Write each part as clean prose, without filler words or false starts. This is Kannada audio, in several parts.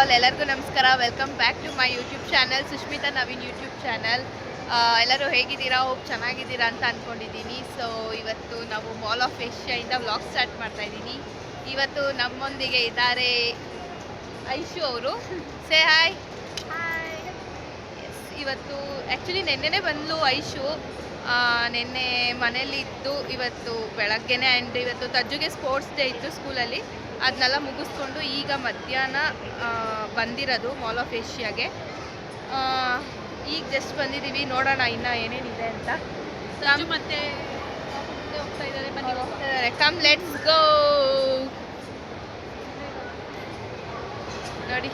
ಆಲ್, ಎಲ್ಲರಿಗೂ ನಮಸ್ಕಾರ. Welcome back to my YouTube channel, Sushmita Naveen YouTube channel. ಎಲ್ಲರೂ ಹೇಗಿದ್ದೀರಾ? ಹೋಪ್ ಚೆನ್ನಾಗಿದ್ದೀರಾ ಅಂತ ಅಂದ್ಕೊಂಡಿದ್ದೀನಿ. ಸೊ ಇವತ್ತು ನಾವು ಮಾಲ್ ಆಫ್ ಏಷ್ಯಾಯಿಂದ ವ್ಲಾಗ್ ಸ್ಟಾರ್ಟ್ ಮಾಡ್ತಾ ಇದ್ದೀನಿ. ಇವತ್ತು ನಮ್ಮೊಂದಿಗೆ ಇದ್ದಾರೆ ಐಶು ಅವರು. Say hi. ಎಸ್, ಇವತ್ತು ಆ್ಯಕ್ಚುಲಿ ನೆನ್ನೆನೇ ಬಂದ್ಲು ಐಶು. ನೆನ್ನೆ ಮನೇಲಿದ್ದು ಇವತ್ತು ಬೆಳಗ್ಗೆನೆ. ಆ್ಯಂಡ್ ಇವತ್ತು ತಜ್ಜುಗೆ ಸ್ಪೋರ್ಟ್ಸ್ ಡೇ ಇತ್ತು ಸ್ಕೂಲಲ್ಲಿ. ಅದನ್ನೆಲ್ಲ ಮುಗಿಸ್ಕೊಂಡು ಈಗ ಮಧ್ಯಾಹ್ನ ಬಂದಿರೋದು ಮಾಲ್ ಆಫ್ ಏಷ್ಯಾಗೆ. ಈಗ ಜಸ್ಟ್ ಬಂದಿದ್ದೀವಿ, ನೋಡೋಣ ಇನ್ನು ಏನೇನಿದೆ ಅಂತ. ಮತ್ತೆ ಹೋಗ್ತಾ ಇದ್ದಾರೆ, ಬನ್ನಿ ಹೋಗ್ತಾ ಇದ್ದಾರೆ. Come let's go. ನೋಡಿ,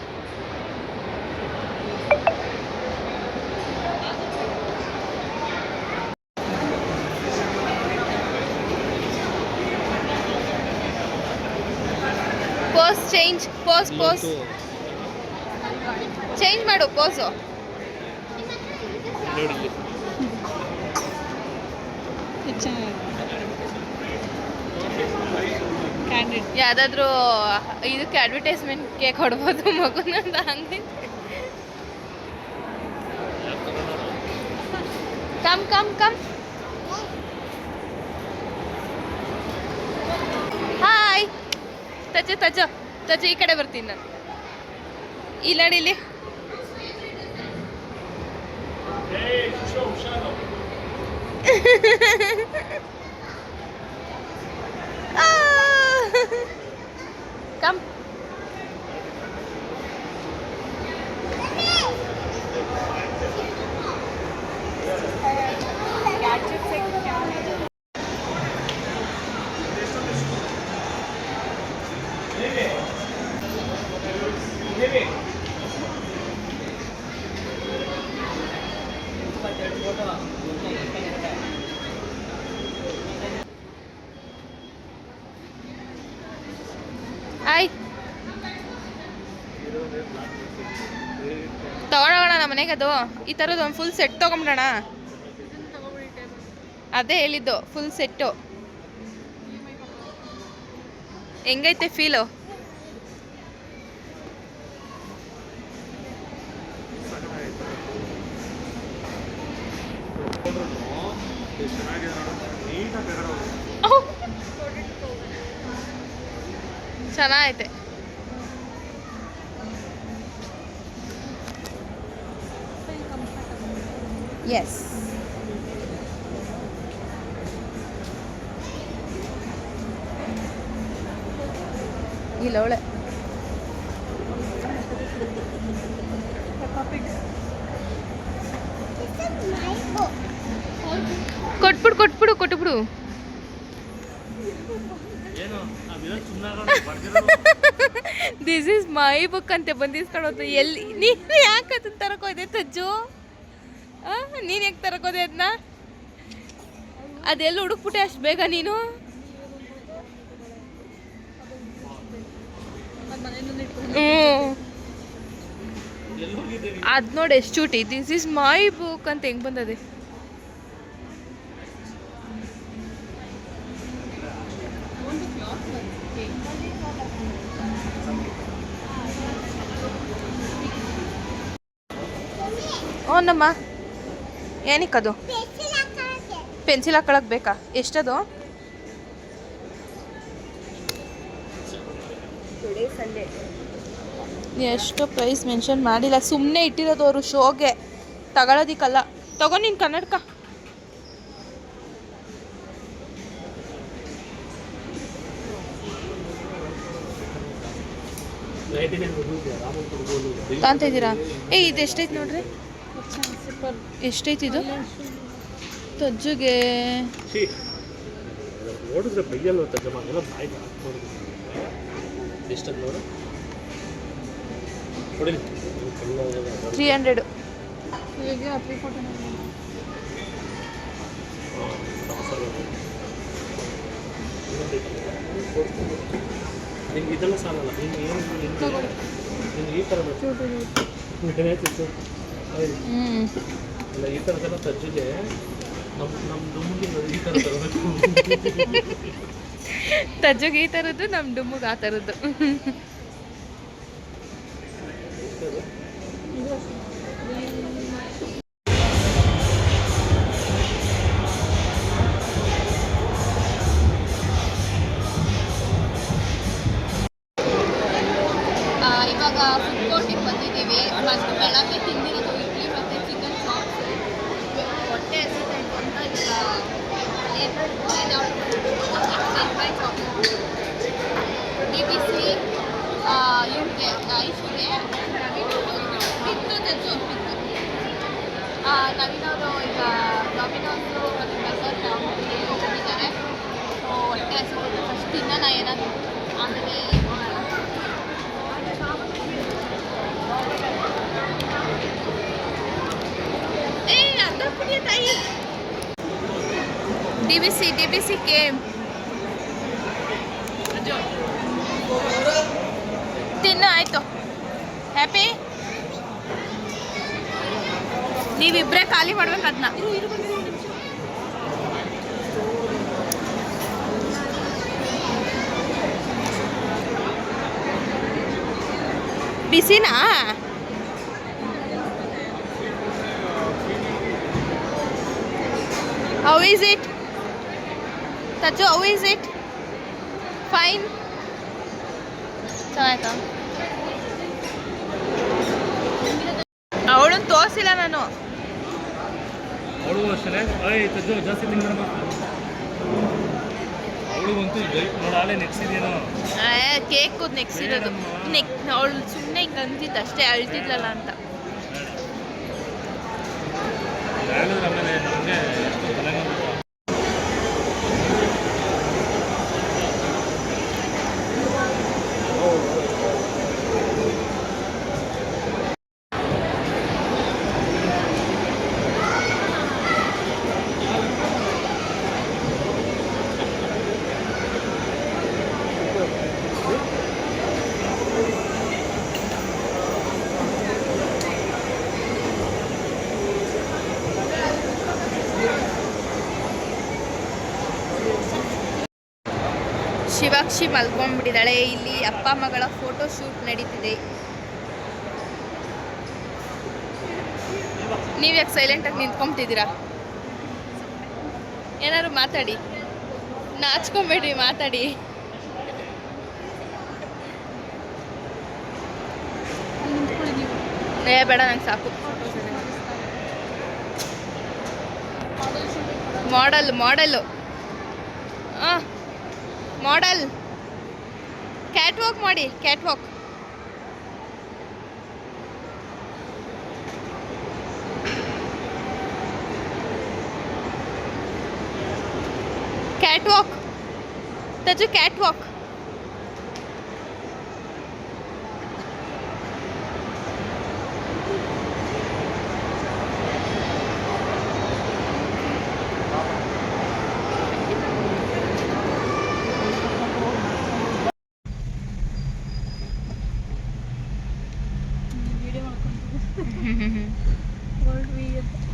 ಪೋಸ್ ಚೇಂಜ್, ಪೋಸ್ ಚೇಂಜ್ ಮಾಡು, ಪೋಸು. ಯಾವುದಾದ್ರೂ ಇದಕ್ಕೆ ಅಡ್ವರ್ಟೈಸ್ಮೆಂಟ್ಗೆ ಕೊಡ್ಬೋದು ಮಗುನ ಅಂತ ಹಂಗೆ. Come come come. ಹಾಯ್. ತಜ್ಜ ಈ ಕಡೆ ಬರ್ತೀನಿ ನಾನು. ಇಲ್ಲಿ ನೋಡಿ, ಇಲ್ಲಿ ಕಮ್. ಹಾಯ್. ತಗೊಳ್ಳೋಣ ನಮ್ಮ ಮನೆಗೆ. ಅದು ಈ ಥರದ್ದು ಒಂದು ಫುಲ್ ಸೆಟ್ ತೊಗೊಂಬಿಡೋಣ. ಅದೇ ಹೇಳಿದ್ದು, ಫುಲ್ ಸೆಟ್ಟು. ಹೆಂಗೈತೆ ಫೀಲು? ಚೆನ್ನಾಗೈತೆ. ಎಸ್, ಇಲ್ಲ ಒಳ್ಳೆ ಕೊಟ್ಬಿಡು. ದಿಸ್ ಇಸ್ ಮೈ ಬುಕ್ ಅಂತ ಬಂದಿಸ್ಕೊಂಡು ಎಲ್ಲಿ ನೀನು ಯಾಕೆ ಅದನ್ನ ತರಕೋದೆ ತಜ್ಜು? ನೀನು ಯಾಕೆ ತರಕೋದೆ ಅದನ್ನ? ಅದೆಲ್ಲ ಹುಡುಕ್ಬಿಟ್ಟೆ ಅಷ್ಟು ಬೇಗ ನೀನು? ಅದು ನೋಡಿ ಎಷ್ಟು ಚೂಟಿ. ದಿಸ್ ಇಸ್ ಮೈ ಬುಕ್ ಅಂತ ಹೆಂಗೆ ಬಂದದೆ? ಓನಮ್ಮ, ಏನಕ್ಕದು? ಪೆನ್ಸಿಲ್ ಹಾಕೊಳಕ್ಕೆ ಬೇಕಾ? ಎಷ್ಟದು? ಎಷ್ಟು ಪ್ರೈಸ್ ಮೆನ್ಷನ್ ಮಾಡಿಲ್ಲ, ಸುಮ್ಮನೆ ಇಟ್ಟಿರೋದು ಅವರು ಶೋಗೆ, ತಗೊಳ್ಳೋದಿಕ್ಕಲ್ಲ. ತಗೋ ನೀನು ಕನ್ನಡಕ. ಕಾಣ್ತಾ ಇದ್ದೀರಾ? ಇದು ಎಷ್ಟೈತೆ ನೋಡ್ರಿ, ಎಷ್ಟೈತೆ ಇದು ತಜ್ಜುಗೆ? ನೋಡಿದ್ರೆ ಬೈಯಲ್ಲ ತಜ್ಜಮ್ಮ, 300. ನಿಮ್ಗೆ ಇದೆಲ್ಲ ಸಾಲಲ್ಲ. ನಿಮ್ಗೆ ಏನು ನಿಮ್ಗೆ ಈ ಥರ ಇಲ್ಲ, ಈ ಥರದೆಲ್ಲ ತಜ್ಜಿಗೆ ನಮ್ಮ ಡುಮ್ಮಿಗೆ ಈ ಥರ ತರಬೇಕು. ತಜ್ಜಿಗೆ ಈ ಥರದ್ದು, ನಮ್ಮ ಡುಮ್ಮಿಗೆ ಆ ಥರದ್ದು. ಇವಾಗ ಫುಡ್ ಕೋರ್ಟಿಗೆ ಬಂದಿದ್ದೀವಿ. ಮತ್ತು ಬೆಳಗ್ಗೆ ತಿಂದಿರೋದು ಇಡ್ಲಿ ಮತ್ತು ಚಿಕನ್ ಚಾಪ್ಸ್. ಹೊಟ್ಟೆ ಹಸಿತಾಯಿತು ಅಂತ ಈಗ ಫ್ರೈ ಚಾಪ್ DBC ಇವ್ರಿಗೆ ಐಶುಗೆ ಬಿತ್ತು ತೆಚ್ಚು ಬಿತ್ತು. ನವೀನವರು ಈಗ ಡಾಮಿನೋಸು ಮತ್ತು ಬಸರ್ ಹೋಗಿದ್ದಾರೆ. ಸೊ ಹೊಟ್ಟೆ ಹಸಿದು ಫಸ್ಟ್ ತಿನ್ನೋಣ ಏನಾದರೂ, ಆಮೇಲೆ ಅರ್ಧ ಕುಡಿಯ ತಾಯಿ. DBC ಕೇಮ್ ತಿನ್ನು ಆಯ್ತು. ಹ್ಯಾಪಿ? ನೀವಿಬ್ಬರೇ ಖಾಲಿ ಮಾಡ್ಬೇಕು ಅದನ್ನ. ಬಿಸಿನಾ? How is it? Taju, how is it? Fine? ಚೆನ್ನಾಯ್ತಾ? ಅವಳನ್ನು ತೋರಿಸಿಲ್ಲ ನಾನು. ಅವಳು ಅಷ್ಟೇ ತಜ್ಜು ಜಾಸ್ತಿ ತಿನ್ಬೇಡ. ಅವಳಿಗಂತೂ ನೋಡಾಲೆ ನೆಕ್ಸ್ಟ್ ಇದೇನೋ ಕೇಕ್ ನೆಕ್ಸ್ಟ್ ಇರೋದು. ಅವಳು ಸುಮ್ಮನೆ ಹಿಂಗೆ ಅಂತಿದ್ದು ಅಷ್ಟೇ, ಅಳ್ತಿದ್ಲಲ್ಲ ಅಂತ. ಆಮೇಲೆ ನಮಗೆ ಎಷ್ಟು ತಲೆನೋವು. ಶಿವಾಕ್ಷಿ ಮಲ್ಕೊಂಡ್ಬಿಟ್ಟಿದ್ದಾಳೆ. ಇಲ್ಲಿ ಅಪ್ಪ ಮಗಳ ಫೋಟೋ ಶೂಟ್ ನಡೀತಿದೆ. ನೀವ್ಯಾಕೆ ಸೈಲೆಂಟಾಗಿ ನಿಂತ್ಕೊಂಬಿಟ್ಟಿದ್ದೀರಾ? ಏನಾದ್ರು ಮಾತಾಡಿ, ನಾಚ್ಕೊಂಬೇಡ್ರಿ, ಮಾತಾಡಿ. ಬೇಡ, ನಂಗೆ ಸಾಕು. ಮಾಡೆಲ್ಲು ಮಾಡೆಲ್ ಕ್ಯಾಟ್ ವಾಕ್ ಮಾಡಿ. ಕ್ಯಾಟ್ ವಾಕ್ ತಜು, ಕ್ಯಾಟ್ ವಾಕ್.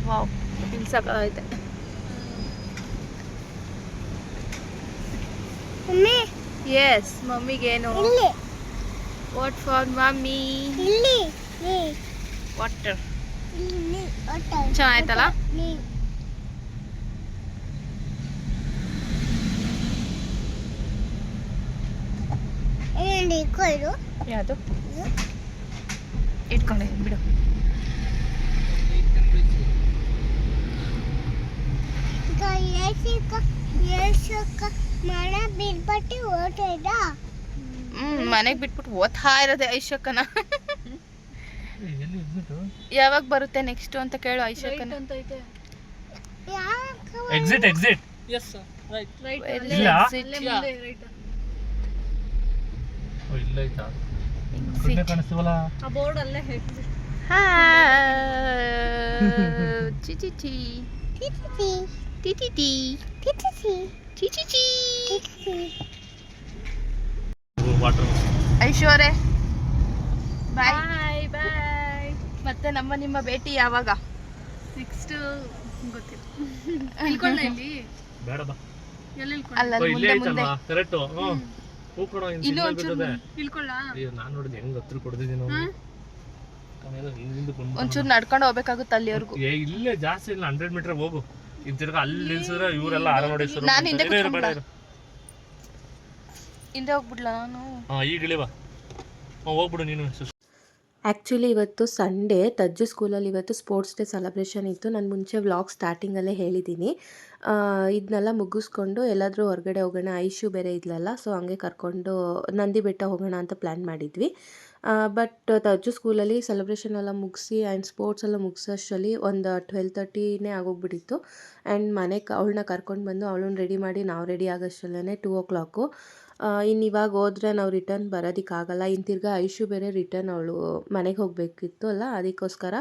ವಾವ್, ಸಾಕಾಗೈತೆ. ಎಸ್, ಮಮ್ಮಿಗೇನು? What for mummy? ವಾಟರ್. ಚೆನ್ನಾಯ್ತಲ್ಲ? ಯಾವುದು ಇಟ್ಕೊಂಡೆ ಬಿಡು. ಮನೆಗೆ ಬಿಟ್ಬಿಟ್ಟು ಓದ್ತಾ ಇರೋದೆ ಐಶಕ್ಕನ. ಯಾವಾಗ ಬರುತ್ತೆ ನೆಕ್ಸ್ಟ್ ಅಂತ ಕೇಳು ಐಶಕ್ಕನ. Exit Yes sir, right. ಇಲ್ಲ Yeah. ಇಲ್ಲ ಆಯ್ತಾ ಕಣ್ಣೆ ಕಾಣಿಸ್ತೀವಲ್ಲ ಆ ಬೋರ್ಡ್ ಅಲ್ಲೇ ವಾಟರ್. ಐಶ್ವರ್ಯ ಬಾಯ್. ಬಾಯ್. ಮತ್ತೆ ನಿಮ್ಮ ಭೇಟಿ ಯಾವಾಗ? ನೆಕ್ಸ್ಟ್ ಗೊತ್ತಿಲ್ಲ. ಇಳ್ಕೊಳ್ಳ ಇಲ್ಲಿ ಬೇಡ ಬಾ. ಎಲ್ಲಿ ಇಳ್ಕೊಳ್ಳ? ಅಲ್ಲ ಇಲ್ಲೇ ಮುಂದೆ ಮುಂದೆ. ಐತಲ್ವಾ ಕರೆಕ್ಟ್. ಹೂ ಕೊಡೋ ಇನ್ನು ಸಿಗ್ನಲ್ ಬಿದ್ದದೆ. ಇಳ್ಕೊಳ್ಳ? ಅಯ್ಯೋ ನಾನು ನೋಡಿದೆ ಹೆಂಗ್ ಹತ್ರ ಕೊಡ್ತಿದ್ದೀನಿ ನಾವು. ಆಮೇಲೆ ಹಿಂದಿಂದ ಬಂದು ಒಂಚೂರು ನಡ್ಕೊಂಡು ಹೋಗ್ಬೇಕಾಗುತ್ತೆ ಅಲ್ಲಿವರೆಗೂ. ಏ ಇಲ್ಲೇ ಜಾಸ್ತಿ ಇಲ್ಲ 100 ಮೀಟರ್ ಹೋಗು. ಈಗ ತಿರ್ಗಾ ಅಲ್ಲಿ ನಿಲ್ಸಿದ್ರೆ ಇವರೆಲ್ಲ ಆರ ನೋಡಿ ಶುರು ನಾನು ಹಿಂದೆ ಮಾಡ್ತಾರೆ. ಬೇಡ ಕೂತ್ಕೊಂಡ್ಬಿಡ. ಹಿಂದೆ ಹೋಗ್ಬಿಡ್ಲ ನಾನು? ಈಗ ಇಳಿವಾ. ಹೋಗ್ಬಿಡು ನೀನು. ಆ್ಯಕ್ಚುಲಿ ಇವತ್ತು ಸಂಡೇ ತಜ್ಜು ಸ್ಕೂಲಲ್ಲಿ ಇವತ್ತು ಸ್ಪೋರ್ಟ್ಸ್ ಡೇ ಸೆಲೆಬ್ರೇಷನ್ ಇತ್ತು. ನಾನು ಮುಂಚೆ ವ್ಲಾಗ್ ಸ್ಟಾರ್ಟಿಂಗಲ್ಲೇ ಹೇಳಿದ್ದೀನಿ. ಇದನ್ನೆಲ್ಲ ಮುಗಿಸ್ಕೊಂಡು ಎಲ್ಲಾದರೂ ಹೊರಗಡೆ ಹೋಗೋಣ, ಐಶು ಬೇರೆ ಇದ್ಲಲ್ಲ, ಸೊ ಹಂಗೆ ಕರ್ಕೊಂಡು ನಂದಿ ಬೆಟ್ಟ ಹೋಗೋಣ ಅಂತ ಪ್ಲ್ಯಾನ್ ಮಾಡಿದ್ವಿ. ಬಟ್ ತಜ್ಜು ಸ್ಕೂಲಲ್ಲಿ ಸೆಲೆಬ್ರೇಷನ್ ಎಲ್ಲ ಮುಗಿಸಿ ಆ್ಯಂಡ್ ಸ್ಪೋರ್ಟ್ಸ್ ಎಲ್ಲ ಮುಗಿಸೋಷ್ಟರಲ್ಲಿ ಒಂದು 12:30ನೇ ಆಗೋಗ್ಬಿಟ್ಟಿತ್ತು. ಆ್ಯಂಡ್ ಮನೆಗೆ ಅವಳನ್ನ ಕರ್ಕೊಂಡು ಬಂದು ಅವಳನ್ನ ರೆಡಿ ಮಾಡಿ ನಾವು ರೆಡಿ ಆಗೋಷ್ಟರಲ್ಲೇ 2:00. ಇನ್ನು ಇವಾಗ ಹೋದ್ರೆ ನಾವು ರಿಟರ್ನ್ ಬರೋದಕ್ಕಾಗಲ್ಲ. ಇನ್ನು ತಿರ್ಗಾ ಐಶು ಬೇರೆ ರಿಟರ್ನ್ ಅವಳು ಮನೆಗೆ ಹೋಗಬೇಕಿತ್ತು ಅಲ್ಲ, ಅದಕ್ಕೋಸ್ಕರ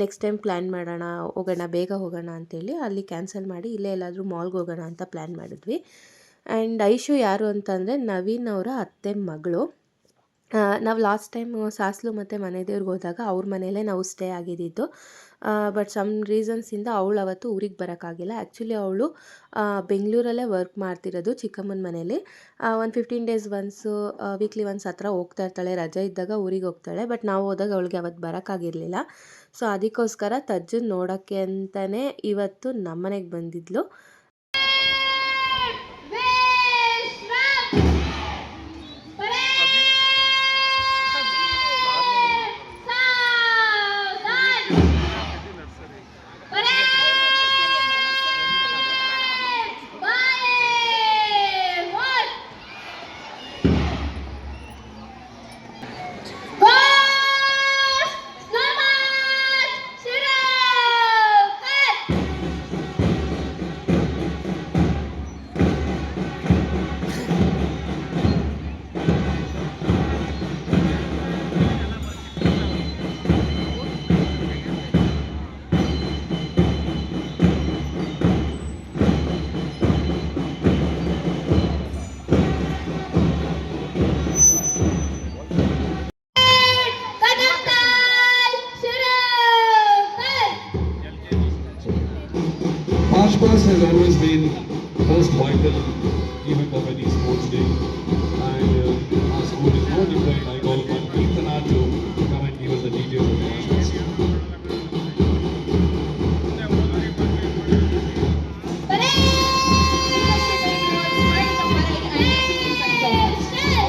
ನೆಕ್ಸ್ಟ್ ಟೈಮ್ ಪ್ಲ್ಯಾನ್ ಮಾಡೋಣ, ಹೋಗೋಣ, ಬೇಗ ಹೋಗೋಣ ಅಂತೇಳಿ ಅಲ್ಲಿ ಕ್ಯಾನ್ಸಲ್ ಮಾಡಿ ಇಲ್ಲೇ ಎಲ್ಲಾದರೂ ಮಾಲ್ಗೆ ಹೋಗೋಣ ಅಂತ ಪ್ಲ್ಯಾನ್ ಮಾಡಿದ್ವಿ. ಆ್ಯಂಡ್ ಐಶು ಯಾರು ಅಂತಂದರೆ ನವೀನ್ ಅವರ ಅತ್ತೆ ಮಗಳು. ನಾವು ಲಾಸ್ಟ್ ಟೈಮ್ ಸಾಸ್ಲು ಮತ್ತು ಮನೆ ದೇವ್ರಿಗೆ ಹೋದಾಗ ಅವ್ರ ಮನೆಯಲ್ಲೇ ನಾವು ಸ್ಟೇ ಆಗಿದ್ದಿದ್ದು. ಬಟ್ ಸಮ್ ರೀಸನ್ಸಿಂದ ಅವಳು ಅವತ್ತು ಊರಿಗೆ ಬರೋಕ್ಕಾಗಿಲ್ಲ. ಆ್ಯಕ್ಚುಲಿ ಅವಳು ಬೆಂಗಳೂರಲ್ಲೇ ವರ್ಕ್ ಮಾಡ್ತಿರೋದು ಚಿಕ್ಕಮ್ಮನ ಮನೇಲಿ. ಒಂದು 15 ಡೇಸ್ ಒನ್ಸು, ವೀಕ್ಲಿ ಒನ್ಸ್ ಹತ್ರ ಹೋಗ್ತಾ ಇರ್ತಾಳೆ. ರಜೆ ಇದ್ದಾಗ ಊರಿಗೆ ಹೋಗ್ತಾಳೆ. ಬಟ್ ನಾವು ಹೋದಾಗ ಅವಳಿಗೆ ಅವತ್ತು ಬರೋಕ್ಕಾಗಿರಲಿಲ್ಲ. ಸೊ ಅದಕ್ಕೋಸ್ಕರ ತಜ್ಜನ್ನ ನೋಡೋಕ್ಕೆ ಅಂತಲೇ ಇವತ್ತು ನಮ್ಮನೆಗೆ ಬಂದಿದ್ಲು. March past has always been most vital event of any sports day, and our school is no different. I call upon Keertana to come and give us the details of the March past.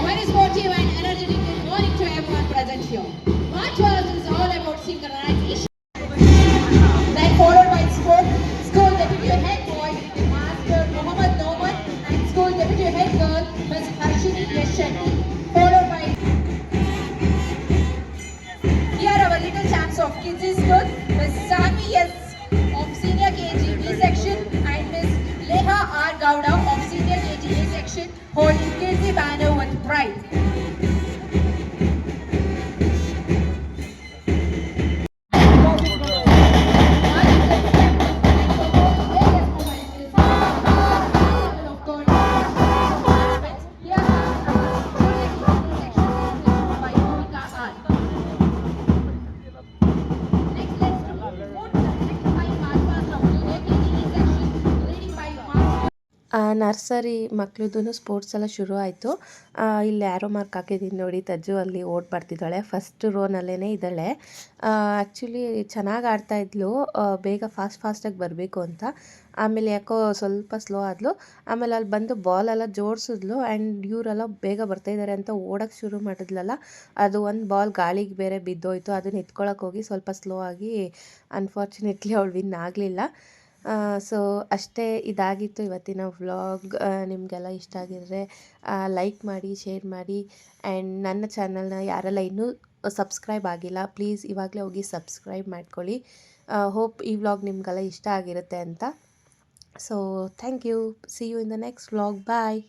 Very sportive and energetic good morning to everyone present here. March past is all about synchronization. Then followed by school deputy head boy Master Muhammad Noman and school deputy head girl Ms. Harshini Yeshani. Followed by here our little champs of kids school Ms. Sami S of senior KG B section and Ms. Leha R Gowda of senior KG A section holding Kirti banner with pride. Nursery ಮಕ್ಳದ್ದು ಸ್ಪೋರ್ಟ್ಸ್ ಎಲ್ಲ ಶುರು ಆಯಿತು. ಇಲ್ಲಿ ಆ್ಯರೋ ಮಾರ್ಕ್ ಹಾಕಿದ್ದೀನಿ ನೋಡಿ, ತಜ್ಜು ಅಲ್ಲಿ ಓಡ್ ಬರ್ತಿದ್ದಾಳೆ, ಫಸ್ಟ್ ರೋನಲ್ಲೇ ಇದ್ದಾಳೆ. ಆ್ಯಕ್ಚುಲಿ ಚೆನ್ನಾಗಿ ಆಡ್ತಾಯಿದ್ಲು, ಬೇಗ ಫಾಸ್ಟಾಗಿ ಬರಬೇಕು ಅಂತ. ಆಮೇಲೆ ಯಾಕೋ ಸ್ವಲ್ಪ ಸ್ಲೋ ಆದಳು. ಆಮೇಲೆ ಅಲ್ಲಿ ಬಂದು ಬಾಲೆಲ್ಲ ಜೋಡಿಸಿದ್ಲು ಆ್ಯಂಡ್ ಇವರೆಲ್ಲ ಬೇಗ ಬರ್ತಾಯಿದ್ದಾರೆ ಅಂತ ಓಡೋಕ್ಕೆ ಶುರು ಮಾಡಿದ್ಲಲ್ಲ, ಅದು ಒಂದು ಬಾಲ್ ಗಾಳಿಗೆ ಬೇರೆ ಬಿದ್ದೋಯ್ತು. ಅದನ್ನ ಎತ್ಕೊಳಕ್ಕೆ ಹೋಗಿ ಸ್ವಲ್ಪ ಸ್ಲೋ ಆಗಿ ಅನ್ಫಾರ್ಚುನೇಟ್ಲಿ ಅವಳು ವಿನ್ ಆಗಲಿಲ್ಲ. ಸೊ ಅಷ್ಟೇ, ಇದಾಗಿತ್ತು ಇವತ್ತಿನ ವ್ಲಾಗ್. ನಿಮಗೆಲ್ಲ ಇಷ್ಟ ಆಗಿದ್ರೆ ಲೈಕ್ ಮಾಡಿ, ಶೇರ್ ಮಾಡಿ. ಆ್ಯಂಡ್ ನನ್ನ ಚಾನಲ್ನ ಯಾರೆಲ್ಲ ಇನ್ನೂ ಸಬ್ಸ್ಕ್ರೈಬ್ ಆಗಿಲ್ಲ, ಪ್ಲೀಸ್ ಇವಾಗಲೇ ಹೋಗಿ ಸಬ್ಸ್ಕ್ರೈಬ್ ಮಾಡ್ಕೊಳ್ಳಿ. ಹೋಪ್ ಈ ವ್ಲಾಗ್ ನಿಮಗೆಲ್ಲ ಇಷ್ಟ ಆಗಿರುತ್ತೆ ಅಂತ. So thank you. See you in the next vlog. Bye.